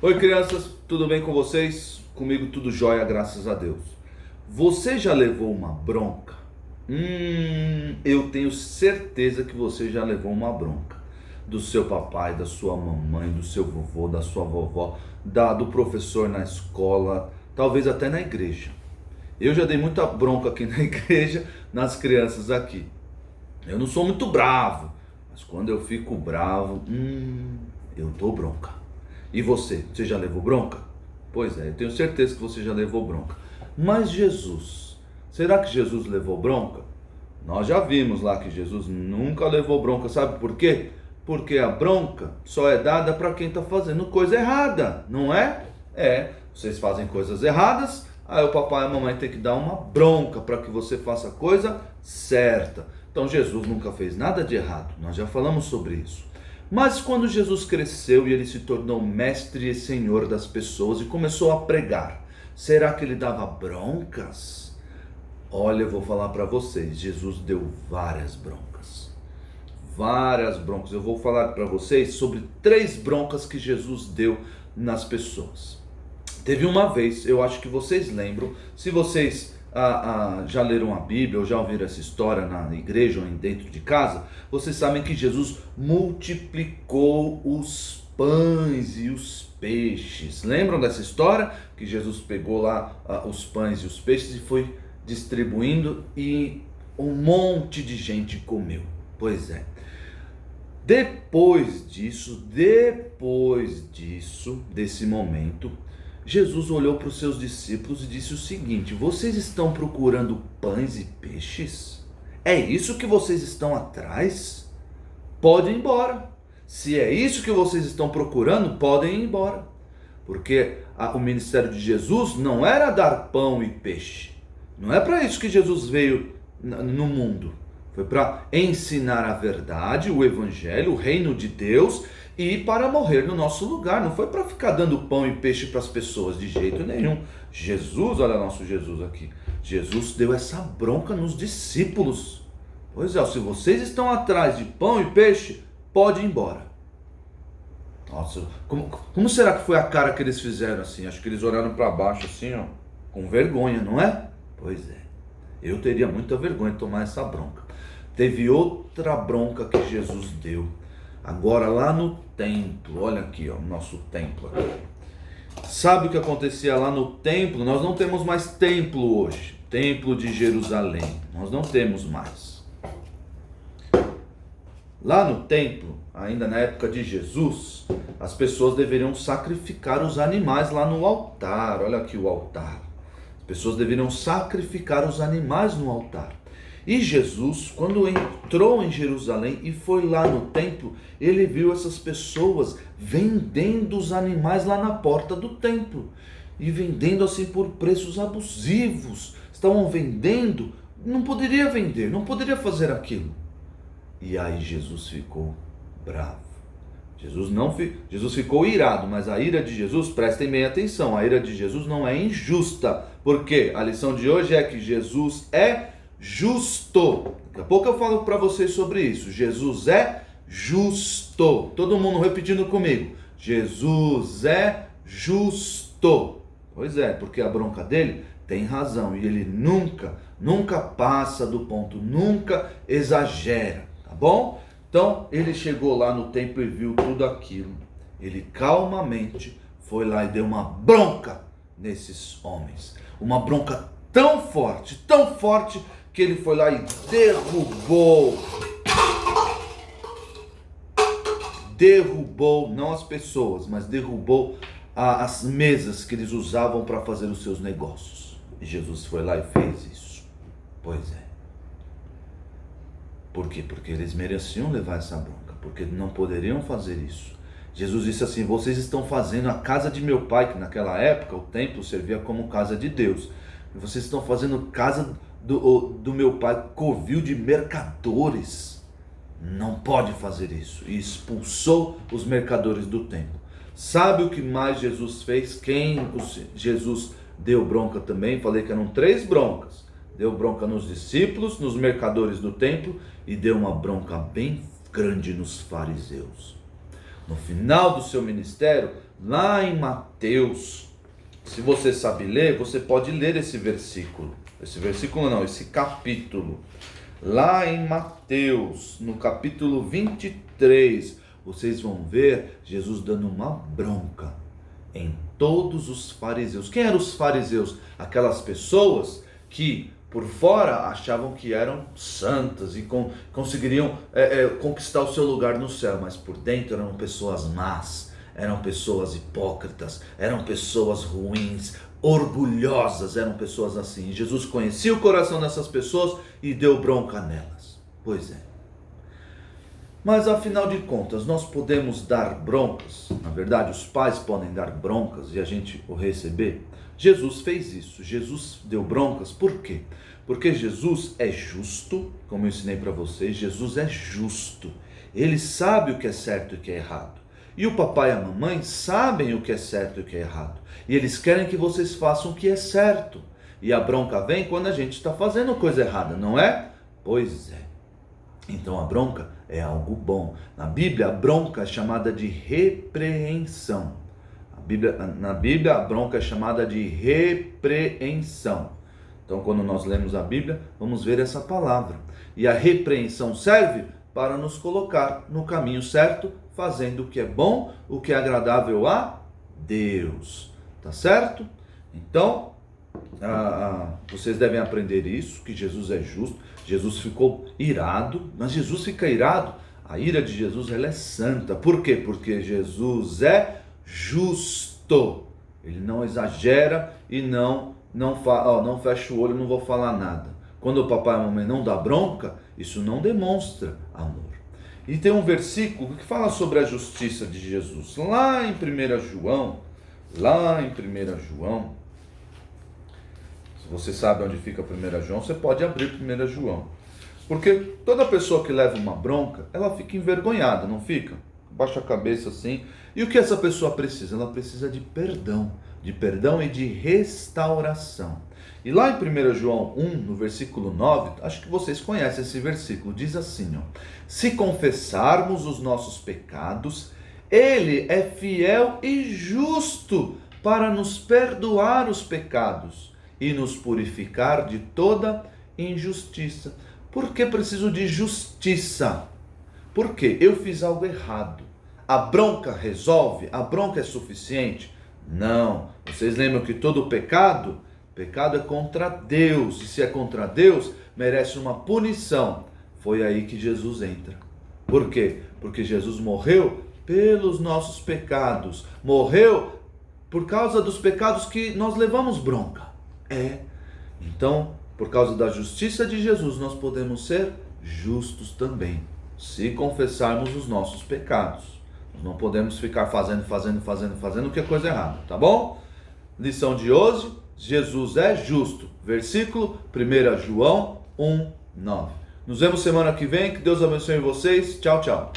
Oi, crianças, tudo bem com vocês? Comigo tudo jóia, graças a Deus. Você já levou uma bronca? Eu tenho certeza que você já levou uma bronca. Do seu papai, da sua mamãe, do seu vovô, da sua vovó, do professor na escola, talvez até na igreja. Eu já dei muita bronca aqui na igreja, nas crianças aqui. Eu não sou muito bravo, mas quando eu fico bravo, eu dou bronca. E você já levou bronca? Pois é, eu tenho certeza que você já levou bronca. Mas Jesus, será que Jesus levou bronca? Nós já vimos lá que Jesus nunca levou bronca, sabe por quê? Porque a bronca só é dada para quem está fazendo coisa errada, não é? Vocês fazem coisas erradas, aí o papai e a mamãe tem que dar uma bronca para que você faça a coisa certa. Então Jesus nunca fez nada de errado, nós já falamos sobre isso. Mas quando Jesus cresceu e ele se tornou mestre e senhor das pessoas e começou a pregar, será que ele dava broncas? Olha, eu vou falar para vocês, Jesus deu várias broncas. Várias broncas. Eu vou falar para vocês sobre 3 broncas que Jesus deu nas pessoas. Teve uma vez, eu acho que vocês lembram, se vocês já leram a Bíblia ou já ouviram essa história na igreja ou dentro de casa, vocês sabem que Jesus multiplicou os pães e os peixes. Lembram dessa história? Que Jesus pegou lá os pães e os peixes e foi distribuindo e um monte de gente comeu. Pois é. Depois desse momento, Jesus olhou para os seus discípulos e disse o seguinte: vocês estão procurando pães e peixes? É isso que vocês estão atrás? Podem ir embora. Se é isso que vocês estão procurando, podem ir embora. Porque o ministério de Jesus não era dar pão e peixe. Não é para isso que Jesus veio no mundo. Foi para ensinar a verdade, o evangelho, o reino de Deus, e para morrer no nosso lugar. Não foi para ficar dando pão e peixe para as pessoas de jeito nenhum. Jesus, olha nosso Jesus aqui. Jesus deu essa bronca nos discípulos. Pois é, se vocês estão atrás de pão e peixe, pode ir embora. Nossa, como será que foi a cara que eles fizeram assim? Acho que eles olharam para baixo assim, ó, com vergonha, não é? Pois é. Eu teria muita vergonha de tomar essa bronca. Teve outra bronca que Jesus deu. Agora lá no templo, olha aqui, ó, o nosso templo aqui. Sabe o que acontecia lá no templo? Nós não temos mais templo hoje. Templo de Jerusalém. Nós não temos mais. Lá no templo, ainda na época de Jesus, as pessoas deveriam sacrificar os animais lá no altar. Olha aqui o altar. As pessoas deveriam sacrificar os animais no altar. E Jesus, quando entrou em Jerusalém e foi lá no templo, ele viu essas pessoas vendendo os animais lá na porta do templo. E vendendo assim por preços abusivos. Estavam vendendo, não poderia vender, não poderia fazer aquilo. E aí Jesus ficou bravo. Jesus ficou irado, mas a ira de Jesus, prestem bem atenção, a ira de Jesus não é injusta. Porque a lição de hoje é que Jesus é justo. Daqui a pouco eu falo para vocês sobre isso. Jesus é justo. Todo mundo repetindo comigo. Jesus é justo. Pois é, porque a bronca dele tem razão. E ele nunca passa do ponto. Nunca exagera. Tá bom? Então ele chegou lá no templo e viu tudo aquilo. Ele calmamente foi lá e deu uma bronca nesses homens. Uma bronca tão forte, que ele foi lá e derrubou não as pessoas, mas derrubou as mesas que eles usavam para fazer os seus negócios. E Jesus foi lá e fez isso. Pois é. Por quê? Porque eles mereciam levar essa bronca, porque não poderiam fazer isso. Jesus disse assim: vocês estão fazendo a casa de meu pai, que naquela época o templo servia como casa de Deus. E vocês estão fazendo casa do meu pai, covil de mercadores. Não pode fazer isso. E expulsou os mercadores do templo. Sabe o que mais Jesus fez? Jesus deu bronca também? Falei que eram 3 broncas. Deu bronca nos discípulos, nos mercadores do templo e deu uma bronca bem grande nos fariseus. No final do seu ministério, lá em Mateus, se você sabe ler, você pode ler esse versículo. Esse versículo não, esse capítulo. Lá em Mateus, no capítulo 23, vocês vão ver Jesus dando uma bronca em todos os fariseus. Quem eram os fariseus? Aquelas pessoas que por fora achavam que eram santas e conseguiriam conquistar o seu lugar no céu, mas por dentro eram pessoas más, eram pessoas hipócritas, eram pessoas ruins, orgulhosas, eram pessoas assim. E Jesus conhecia o coração dessas pessoas e deu bronca nelas. Pois é. Mas afinal de contas, nós podemos dar broncas? Na verdade, os pais podem dar broncas e a gente o receber? Jesus fez isso. Jesus deu broncas. Por quê? Porque Jesus é justo, como eu ensinei para vocês. Jesus é justo. Ele sabe o que é certo e o que é errado. E o papai e a mamãe sabem o que é certo e o que é errado. E eles querem que vocês façam o que é certo. E a bronca vem quando a gente está fazendo coisa errada, não é? Pois é. Então a bronca é algo bom. Na Bíblia, a bronca é chamada de repreensão. Na Bíblia, a bronca é chamada de repreensão. Então, quando nós lemos a Bíblia, vamos ver essa palavra. E a repreensão serve para nos colocar no caminho certo, fazendo o que é bom, o que é agradável a Deus. Tá certo? Então, vocês devem aprender isso, que Jesus é justo. Jesus ficou irado, mas Jesus fica irado. A ira de Jesus, ela é santa. Por quê? Porque Jesus é justo. Ele não exagera e não fecha o olho, não vou falar nada. Quando o papai e a mamãe não dá bronca, isso não demonstra amor. E tem um versículo que fala sobre a justiça de Jesus. Lá em 1 João, se você sabe onde fica 1 João, você pode abrir 1 João. Porque toda pessoa que leva uma bronca, ela fica envergonhada, não fica? Baixa a cabeça assim. E o que essa pessoa precisa? Ela precisa de perdão e de restauração. E lá em 1 João 1, no versículo 9, acho que vocês conhecem esse versículo, diz assim, ó: se confessarmos os nossos pecados, Ele é fiel e justo para nos perdoar os pecados e nos purificar de toda injustiça. Por que preciso de justiça? Porque eu fiz algo errado. A bronca resolve? A bronca é suficiente? Não. Vocês lembram que todo pecado é contra Deus. E se é contra Deus, merece uma punição. Foi aí que Jesus entra. Por quê? Porque Jesus morreu pelos nossos pecados. Morreu por causa dos pecados que nós levamos bronca. Então, por causa da justiça de Jesus, nós podemos ser justos também, se confessarmos os nossos pecados. Nós não podemos ficar fazendo o que é coisa errada, tá bom? Lição de hoje, Jesus é justo. Versículo 1 João 1:9. Nos vemos semana que vem, que Deus abençoe vocês. Tchau, tchau.